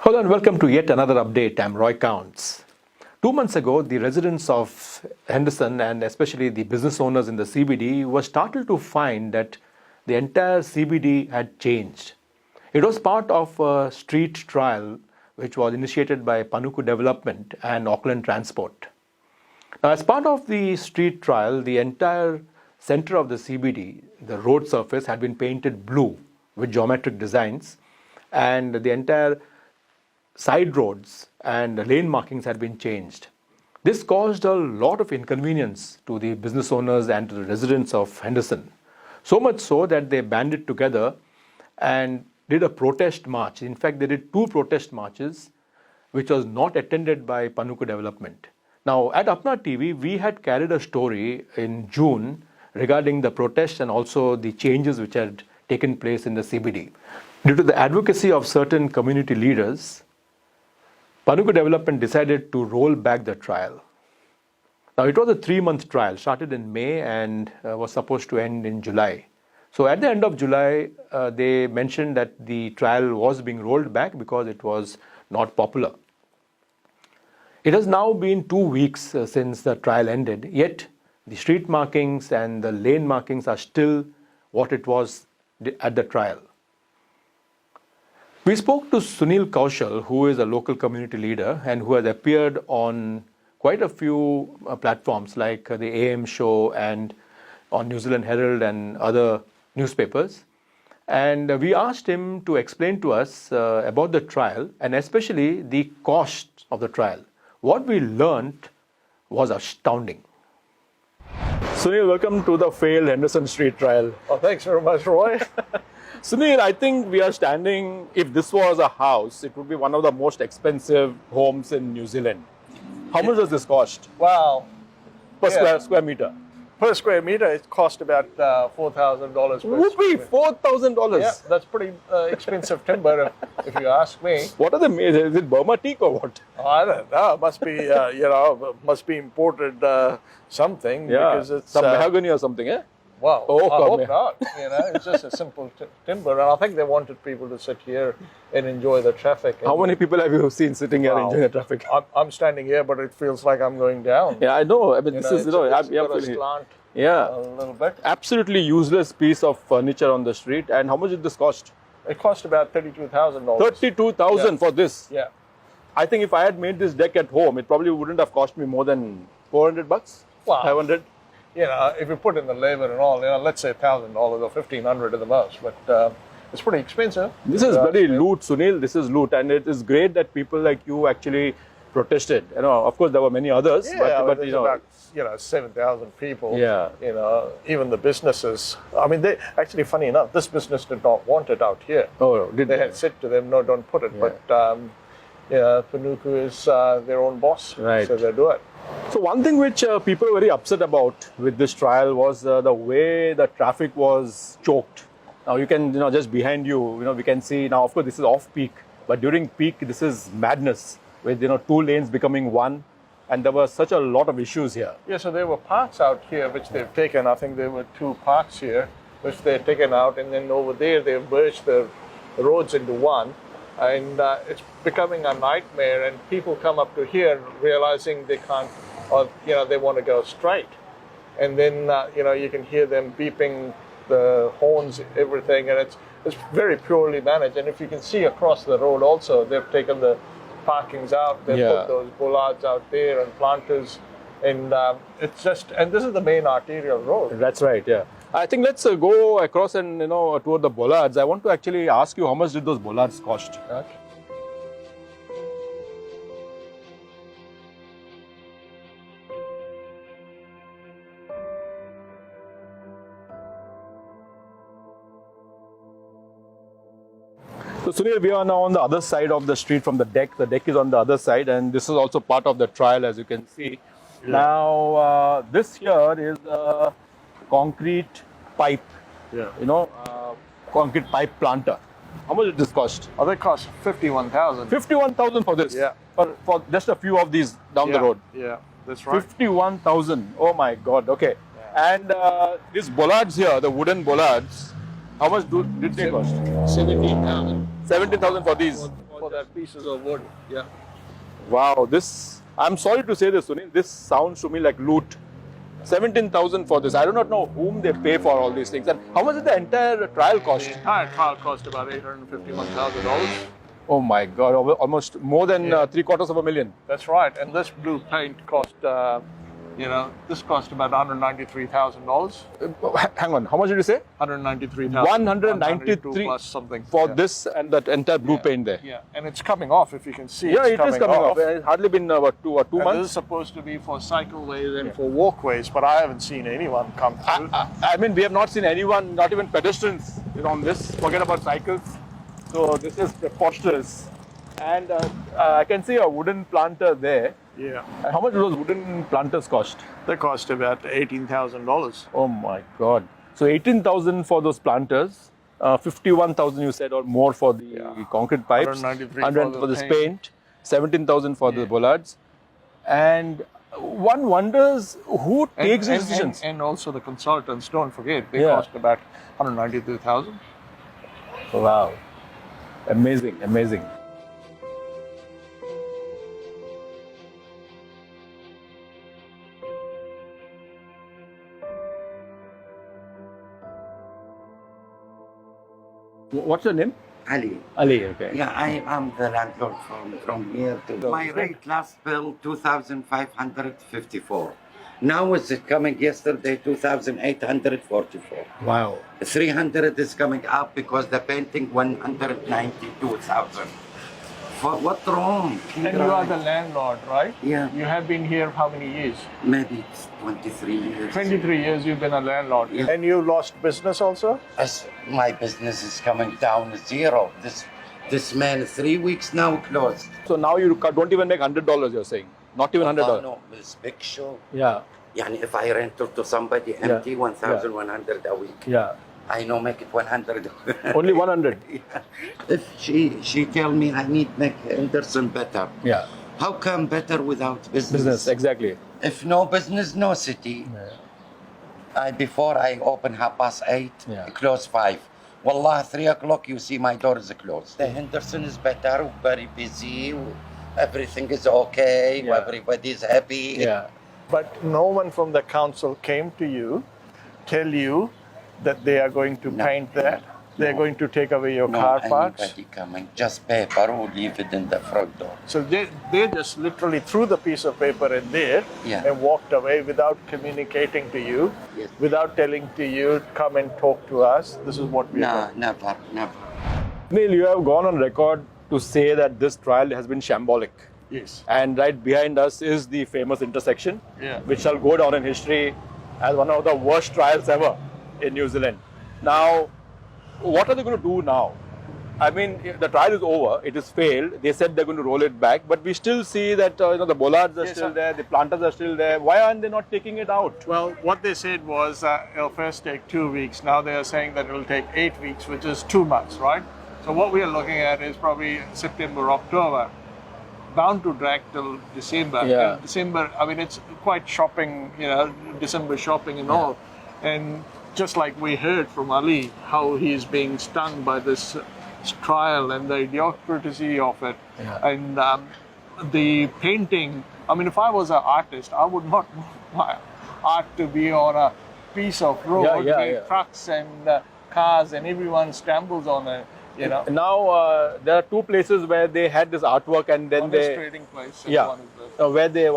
Hello and welcome to yet another update. I'm Roy Kaunds. 2 months ago, the residents of Henderson and especially the business owners in the CBD were startled to find that the entire CBD had changed. It was part of a street trial which was initiated by Panuku Development and Auckland Transport. Now, as part of the street trial, the entire center of the CBD, the road surface, had been painted blue with geometric designs, and the entire side roads and lane markings had been changed. This caused a lot of inconvenience to the business owners and to the residents of Henderson. So much so that they banded together and did a protest march. In fact, they did 2 protest marches, which was not attended by Panuku Development. Now, at Apna TV, we had carried a story in June regarding the protests and also the changes which had taken place in the CBD. Due to the advocacy of certain community leaders, Panuku Development decided to roll back the trial. Now, it was a 3-month trial, started in May and was supposed to end in July. So at the end of July, they mentioned that the trial was being rolled back because it was not popular. It has now been 2 weeks since the trial ended, yet the street markings and the lane markings are still what it was at the trial. We spoke to Sunil Kaushal, who is a local community leader and who has appeared on quite a few platforms like the AM show and on New Zealand Herald and other newspapers. And we asked him to explain to us about the trial and especially the cost of the trial. What we learned was astounding. Sunil, welcome to the failed Henderson Street trial. Oh, thanks very much, Roy. Sunil, I think we are standing, if this was a house, it would be one of the most expensive homes in New Zealand. How much does this cost? Wow. Per square meter? Per square meter, it cost about $4,000 per Whoopee, $4,000? Yeah, that's pretty expensive timber, if you ask me. What are they made? Is it Burma teak or what? Oh, I don't know. It must be, must be imported something. Yeah, because it's some mahogany or something, eh? Well, Oh, I hope yeah. not. It's just a simple timber, and I think they wanted people to sit here and enjoy the traffic. How many people have you seen sitting here enjoying the traffic? I'm standing here, but it feels like I'm going down. Yeah, I know. I mean, this is, it's got a absolutely, slant yeah, a little bit. absolutely useless piece of furniture on the street. And how much did this cost? It cost about $32,000. 32,000 for this. Yeah. I think if I had made this deck at home, it probably wouldn't have cost me more than $400, Wow. 500. If you put in the labor and all, let's say $1,000 or $1,500 at the most, but it's pretty expensive. This is bloody loot, Sunil. This is loot, and it is great that people like you actually protested. Of course, there were many others, but there's about 7,000 people. Yeah. Even the businesses. I mean, they actually, funny enough, this business did not want it out here. Oh, did They had said to them, no, don't put it. Yeah. But Panuku is their own boss, Right. so they do it. So one thing which people were very upset about with this trial was the way the traffic was choked. Now you can, just behind you, we can see now. Of course, this is off peak, but during peak, this is madness with 2 lanes becoming 1, and there were such a lot of issues here. Yeah, so there were parks out here which they've taken. I think there were 2 parks here which they've taken out, and then over there they've merged the roads into one, and it's becoming a nightmare. And people come up to here realizing they can't, or they want to go straight, and then you can hear them beeping the horns, everything, and it's very purely managed. And if you can see across the road, also they've taken the parkings out. They've put those bollards out there and planters, and it's just, and this is the main arterial road. That's right. Yeah. I think let's go across and toward the bollards. I want to actually ask you, how much did those bollards cost? Okay. So Sunil, we are now on the other side of the street from the deck. The deck is on the other side, and this is also part of the trial, as you can see. Yeah. Now, this here is a concrete pipe, concrete pipe planter. How much did this cost? Oh, they cost 51,000. 51,000 for this? Yeah. For just a few of these down the road? Yeah, that's right. 51,000. Oh my God. Okay. Yeah. And these bollards here, the wooden bollards, how much did they cost? 17,000. 17,000 for these? for that pieces of wood. Yeah. Wow, this, I'm sorry to say this, Sunil, this sounds to me like loot. 17,000 for this. I do not know whom they pay for all these things. And how much did the entire trial cost? The entire trial cost about $851,000. Oh my God, almost more than Yeah. $750,000. That's right. And this blue paint cost, this cost about $193,000. Hang on, how much did you say? 193,000. 193 plus something for yeah. this and that entire blue paint there. Yeah, and it's coming off. If you can see, Yeah, it's it is coming off. It's hardly been what, two And months. this is supposed to be for cycleways and for walkways, but I haven't seen anyone come through. I mean, we have not seen anyone, not even pedestrians, on this. Forget about cycles. So this is preposterous. And I can see a wooden planter there. Yeah, And how much do those wooden planters cost? they cost about $18,000. Oh my God! So 18,000 for those planters, 51,000 you said, or more for the concrete pipes, 193 for this paint, 17,000 for the bollards, and one wonders who takes these decisions. And also the consultants. Don't forget, they Yeah. cost about $193,000. Wow! Amazing, amazing. What's your name? Ali. Ali, okay. Yeah, I am the landlord from here to. My rate last bill 2,554. Now is it coming yesterday 2,844. Wow. 300 is coming up because the painting 192,000. What wrong? And you are the landlord, right? Yeah. You have been here how many years? Maybe it's 23 years. 23 years you've been a landlord. Yeah. And you lost business also? As my business is coming down to zero. This man 3 weeks now closed. So now you don't even make $100, you're saying? Not even $100? Oh, no, it's big show. Yeah, Yani if I rent to somebody empty, 1,100 a week. yeah. I know make it 100. Only 100? If she tell me I need make Henderson better. Yeah. How come better without business? Business, exactly. If no business, no city. Before I open 8:30, Yeah. close 5. Wallah, 3 o'clock you see my door is closed. The Henderson is better, very busy. Everything is okay. Yeah. Everybody is happy. Yeah. But no one from the council came to you, tell you that they are going to No. paint that. They're No. going to take away your No car parks. anybody coming. Just paper who leave it in the front door. So they just literally threw the piece of paper in there Yeah. and walked away without communicating to you, Yes. without telling to you, come and talk to us. This is what we No, are. never. Neil, you have gone on record to say that this trial has been shambolic. Yes. And right behind us is the famous intersection, Yeah. which shall go down in history as one of the worst trials ever in New Zealand. Now, what are they going to do now? I mean, the trial is over, it has failed. They said they're going to roll it back, but we still see that the bollards are Yes, still sir. there, the planters are still there. Why aren't they not taking it out? Well, what they said was it'll first take 2 weeks. Now they are saying that it'll take 8 weeks, which is 2 months, right? So what we are looking at is probably September, October, bound to drag till December. Yeah. And December, I mean, it's quite shopping, December shopping and all. And just like we heard from Ali, how he's being stung by this trial and the idiocracy of it. Yeah. And the painting, I mean, if I was an artist, I would not want my art to be on a piece of road where trucks and cars and everyone stumbles on it, Now, there are two places where they had this artwork and then One they... is trading place. And one is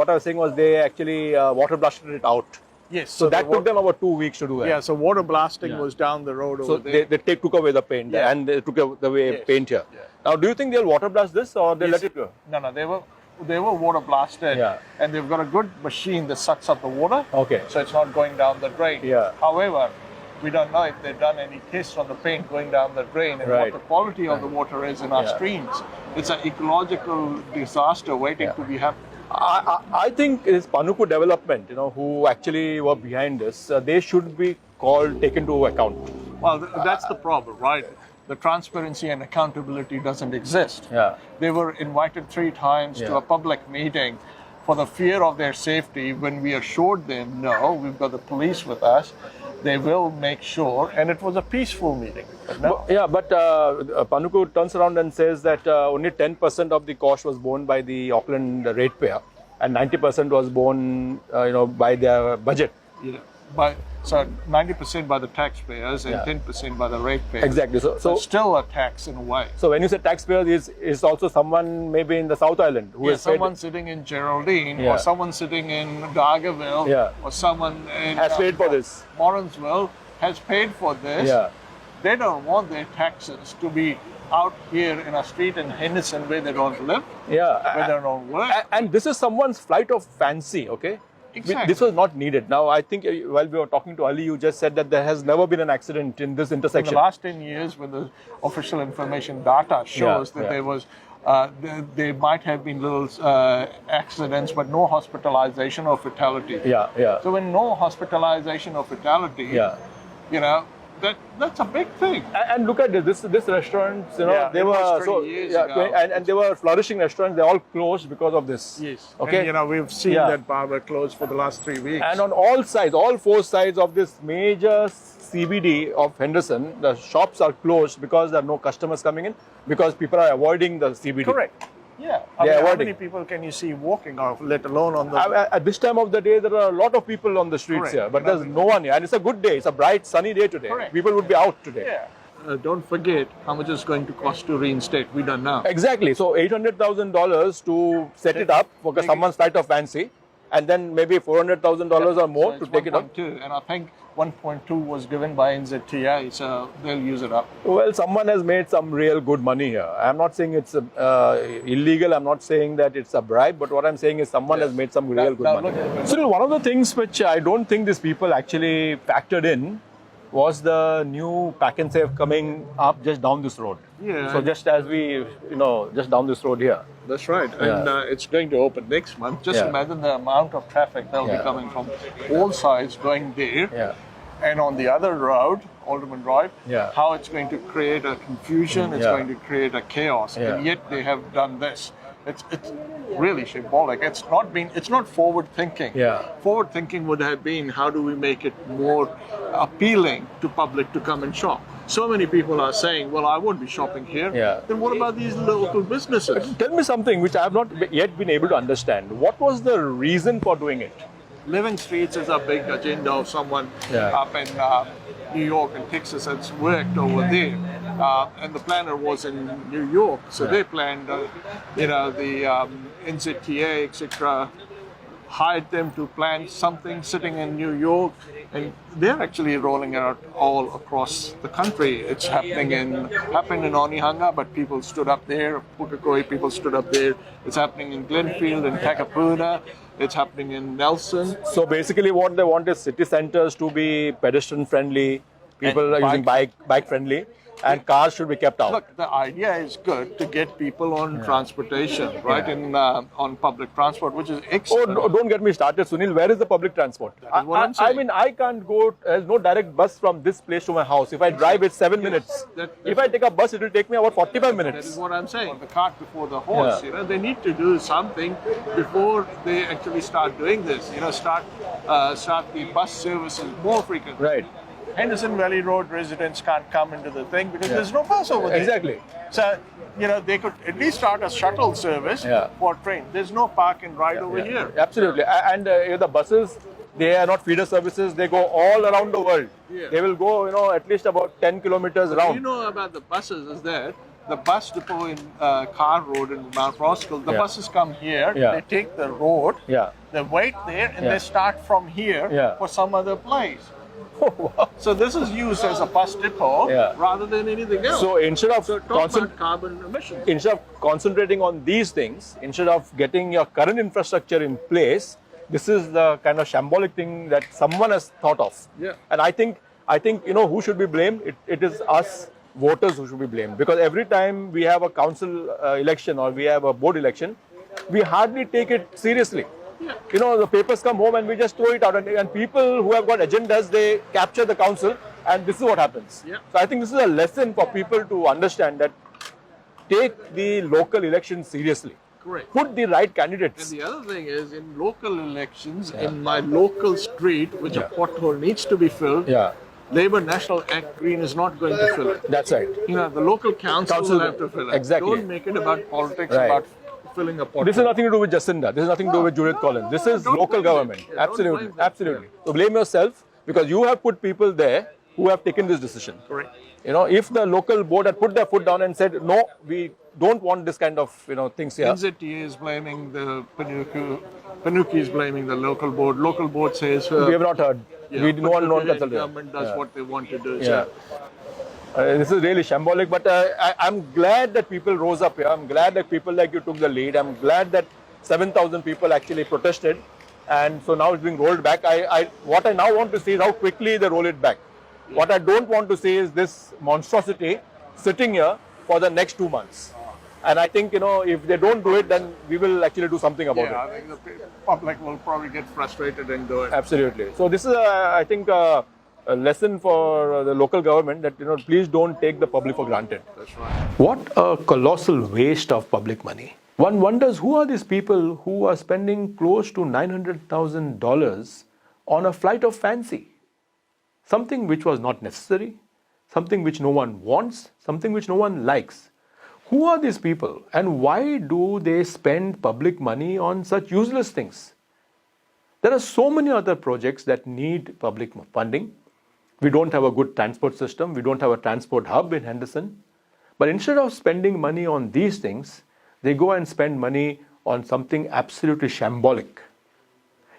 what I was saying was they actually water blasted it out. yes. So that took them about 2 weeks to do that. Yeah, so water blasting Yeah. was down the road So over there. they took away the paint Yeah. and they took away Yes. paint here. Yeah. Now, do you think they'll water blast this or they'll Yes. let it go? No, they were water blasted. Yeah. And they've got a good machine that sucks up the water. Okay. So it's not going down the drain. Yeah. However, we don't know if they've done any tests on the paint going down the drain and Right. what the quality of the water is in our Yeah. streams. It's an ecological disaster waiting to be happened. I think it's Panuku Development, who actually were behind this. They should be taken to account. Well, that's the problem, right? The transparency and accountability doesn't exist. Yeah. They were invited 3 times to Yeah. a public meeting for the fear of their safety when we assured them, no, we've got the police with us. they will make sure, and it was a peaceful meeting. But no, But Panuku turns around and says that only 10% of the cost was borne by the Auckland ratepayer, and 90% was borne, by their budget. yeah. So 90% by the taxpayers and 10% by the ratepayers. Exactly. So still a tax in a way. So when you say taxpayers, is also someone maybe in the South Island who has someone sitting in Geraldine, or someone sitting in Dargaville, or someone in has paid for this. Morrinsville has paid for this. Yeah. They don't want their taxes to be out here in a street in Henderson where they don't live, where they don't work. And this is someone's flight of fancy, okay? Exactly. This was not needed. Now, I think while we were talking to Ali, you just said that there has never been an accident in this intersection. In the last 10 years, when the official information data shows that there was, there might have been little accidents, but no hospitalization or fatality. So when no hospitalization or fatality, that's a big thing. And look at this restaurants, they were and they were flourishing restaurants. They all closed because of this. Yes. Okay. And, we've seen that bar were closed for the last 3 weeks. And on all sides, all four sides of this major CBD of Henderson, the shops are closed because there are no customers coming in, because people are avoiding the CBD. Correct. Yeah. How many people can you see walking off, let alone on the... At this time of the day, there are a lot of people on the streets here, but there's no one here. And it's a good day. It's a bright, sunny day today. Correct. People would be out today. Yeah. Don't forget how much it's going to cost to reinstate. We don't know. Exactly. So $800,000 to set it up for someone's flight of fancy, and then maybe $400,000 or more to take it up. 1.2, and I think 1.2 was given by NZTA, so they'll use it up. Well, someone has made some real good money here. I'm not saying it's illegal. I'm not saying that it's a bribe, but what I'm saying is someone has made some real good money. So one of the things which I don't think these people actually factored in was the new pack and save coming up just down this road. Yeah. So just as we, just down this road here. That's right. And it's going to open next month. Just imagine the amount of traffic that will be coming from all sides going there. Yeah. And on the other road, Alderman Drive, how it's going to create a confusion, it's going to create a chaos. And yet they have done this. It's really symbolic. It's not forward thinking. Forward thinking would have been, how do we make it more appealing to public to come and shop? So many people are saying, well, I won't be shopping here. Then what about these local businesses? Tell me something which I have not yet been able to understand. What was the reason for doing it? Living streets is a big agenda of someone up in New York and Texas that's worked over there. And the planner was in New York, so they planned, the NZTA, etc., hired them to plan something sitting in New York, and they're actually rolling it out all across the country. It's happened in Onehunga, but people stood up there. Pukekohe people stood up there. It's happening in Glenfield and Takapuna. It's happening in Nelson. So basically what they want is city centers to be pedestrian friendly, people are using bike friendly, and cars should be kept out. Look, the idea is good to get people on transportation, right? On public transport, which is excellent. Oh, don't get me started, Sunil. Where is the public transport? I mean, I can't go. There's no direct bus from this place to my house. If I drive, it's 7 minutes. If I take a bus, it will take me about 45 minutes. That is what I'm saying. The cart before the horse. They need to do something before they actually start doing this. Start the bus services more frequently. Right. Henderson Valley Road residents can't come into the thing because there's no bus over there. Exactly. So, they could at least start a shuttle service for train. There's no park and ride over here. Absolutely. And the buses, they are not feeder services. They go all around the world. They will go, at least about 10 kilometers around. You know about the buses is that the bus depot in Car Road in Mount Roskill, the buses come here, they take the road, they wait there, and they start from here for some other place. So this is used as a bus depot rather than anything else. So instead of carbon emissions, instead of concentrating on these things, instead of getting your current infrastructure in place, this is the kind of shambolic thing that someone has thought of. And I think who should be blamed? It is us voters who should be blamed, because every time we have a council election or we have a board election, we hardly take it seriously. The papers come home and we just throw it out, and people who have got agendas, they capture the council, and this is what happens. So I think this is a lesson for people to understand that take the local elections seriously. Correct. Put the right And candidates. the other thing is, in local elections, in my local street, which a pothole needs to be filled, Yeah, Labour National Act Green is not going to fill it. that's right. You know, the local council will have to fill it. Exactly. Don't make it about politics, Right. about filling a pothole. This has nothing to do with Jacinda. This has nothing to do with Judith Collins. This is don't local blame them. government. Yeah, don't Absolutely. blame them. Absolutely. So blame yourself because you have put people there who have taken this decision. Correct. You know, if the local board had put their foot down and said, no, we don't want this kind of, things here. NZD is blaming the Panuku is blaming the local board. Local board says We have not heard. yeah, No one Panuku consulted. government does what they want to do. Yeah. So This is really shambolic, but I'm glad that people rose up here. I'm glad that people like you took the lead. I'm glad that 7,000 people actually protested, and so now it's being rolled back. What I now want to see is how quickly they roll it back. What I don't want to see is this monstrosity sitting here for the next 2 months. And I think, if they don't do it, then we will actually do something about yeah, it. I think the public will probably get frustrated and do it. Absolutely. So this is, I think, a lesson for the local government that, please don't take the public for granted. That's right. What a colossal waste of public money. One wonders who are these people who are spending close to $900,000 on a flight of fancy? Something which was not necessary, something which no one wants, something which no one likes. Who are these people and why do they spend public money on such useless things? There are so many other projects that need public funding. We don't have a good transport system. We don't have a transport hub in Henderson. But instead of spending money on these things, they go and spend money on something absolutely shambolic.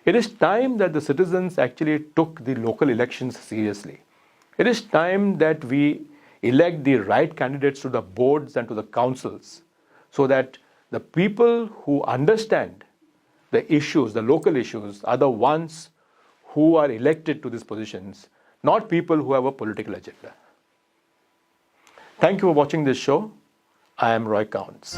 It is time that the citizens actually took the local elections seriously. It is time that we elect the right candidates to the boards and to the councils so that the people who understand the issues, the local issues, are the ones who are elected to these positions, not people who have a political agenda. Thank you for watching this show. I am Roy Kaunds.